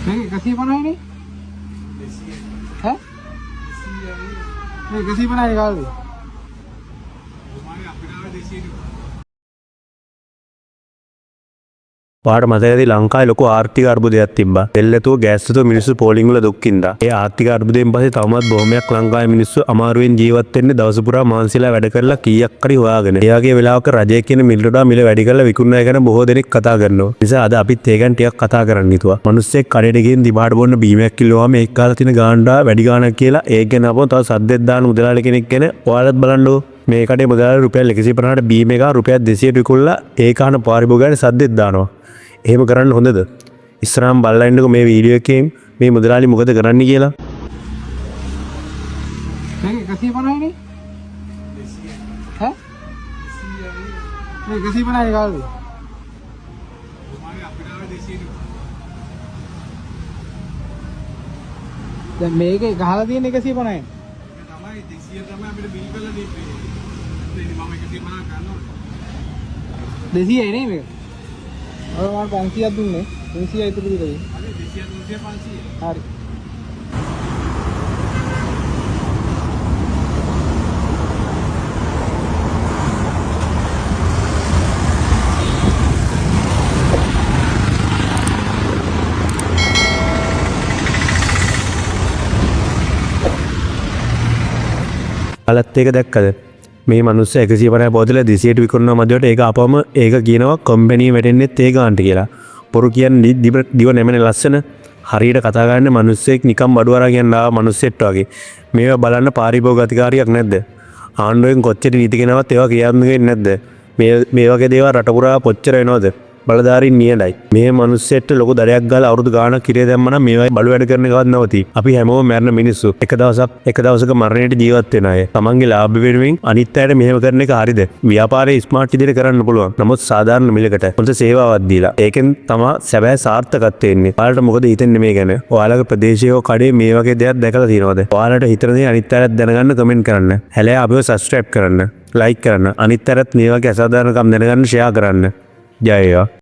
මේක 150 නේ? ඈ? 150 කාලේ. වාට මතකද ලංකාවේ ලොකු ආර්ථික අර්බුදයක් තිබ්බා. දෙල්ලතුව ගෑස්තුව මිනිස්සු පෝලිං වල දුක් විඳා. ඒ ආර්ථික අර්බුදයෙන් පස්සේ තවමත් බොහොමයක් ලංකාවේ මිනිස්සු අමාරුවෙන් ජීවත් වෙන්නේ දවස පුරා මාන්සිලා වැඩ කරලා කීයක් හරි හොයාගෙන. ඒ වගේ වෙලාවක රජය කියන මිලට වඩා මිල වැඩි කරලා විකුණනවා ගැන බොහෝ දෙනෙක් කතා කරනවා. නිසා අද අපිත් ඒ ගැන ටිකක් කතා කරන්න හිතුවා. මිනිස්සෙක් කඩේට ගිහින් දිබාට බොන්න බීමයක් කිල්ලුවාම ඒක කාලා තියෙන ගාණ්ඩා වැඩි ගාණක් කියලා ඒක ගැන අපෝ තව සද්දෙක් දාන මුදලාලි කෙනෙක් ගැන ඔයාලත් බලන්නෝ. මේ කඩේ මුදලාලි රුපියල් 150ට බීම එක රුපියල් 200ට විකුණලා ඒ කාන පාරිභෝගිකයන්ට සද්දෙක් දානවා. එහෙම කරන්න හොඳද? ඉස්සරහම බලලා ඉන්නකෝ මේ වීඩියෝ එකේ මේ මුදලාලි මොකද කරන්න කියලා. මේක 150 නේ? ඈ? මේක 150 කාලේ. දැන් මේකේ ගහලා තියෙන 150යි. තමයි 200 තමයි අපිට බිල් කරලා දෙන්නේ. මම 150 ගන්නවා. 200යි නේ මේක. ඔය මම 500ක් දුන්නේ 300යි ඉතුරු දෙන්නේ. අනේ 200 500. හරි. අලත් එක දැක්කද? මේ මිනිස්සු 150 බෝතල 200ට විකුණනවා මැදට ඒක අපවම ඒක කියනවා කම්පැනි වැටෙන්නෙත් ඒ ගානට කියලා. පොරු කියන්නේ දිව නැමෙන ලස්සන හරියට කතා කරන්නේ මිනිස්සෙක් නිකම් බඩු අරන් යන මිනිස්සෙක් වගේ. මේවා බලන්න පාරිභෝගික අධිකාරියක් නැද්ද? ආණ්ඩුවෙන් කොච්චර නීති ගෙනවත් ඒවා ක්‍රියාත්මක වෙන්නේ නැද්ද? මේ වගේ දේවල් රට පුරා කොච්චර වෙනවද? බලධාරීන් නියඩයි. මේ මිනිස්සෙක්ට ලොකු දරයක් ගාලා අවුරුදු ගාණක් කිරේ දැම්මම නම් මේවයි බලු වැඩ කරන එකවත් නවති. අපි හැමෝම මැරෙන මිනිස්සු. එක දවසක මරණයට ජීවත් වෙන අය. තමන්ගේ ලාභ වෙනුවෙන් අනිත් අයට මෙහෙම කරන එක හරිද? ව්‍යාපාරයේ ස්මාර්ට් විදිහට කරන්න පුළුවන්. නමුත් සාධාරණ මිලකට හොඳ සේවාවක් දීලා. ඒකෙන් තමයි සැබෑ සාර්ථකත්වය එන්නේ. ඔයාලට මොකද හිතෙන්නේ මේ ගැන? ඔයාලගේ ප්‍රදේශයේ කඩේ මේ වගේ දෙයක් දැකලා තියෙනවද? ඔයාලට හිතන දේ අනිත් අයත් දැනගන්න කමෙන්ට් කරන්න. හැලෑ අපිව සබ්ස්ක්‍රයිබ් කරන්න. ලයික් කරන්න. අනිත් අයත් මේ වගේ අසාධාරණකම් දැනගන්න ෂෙයා කරන්න. ජය වේවා.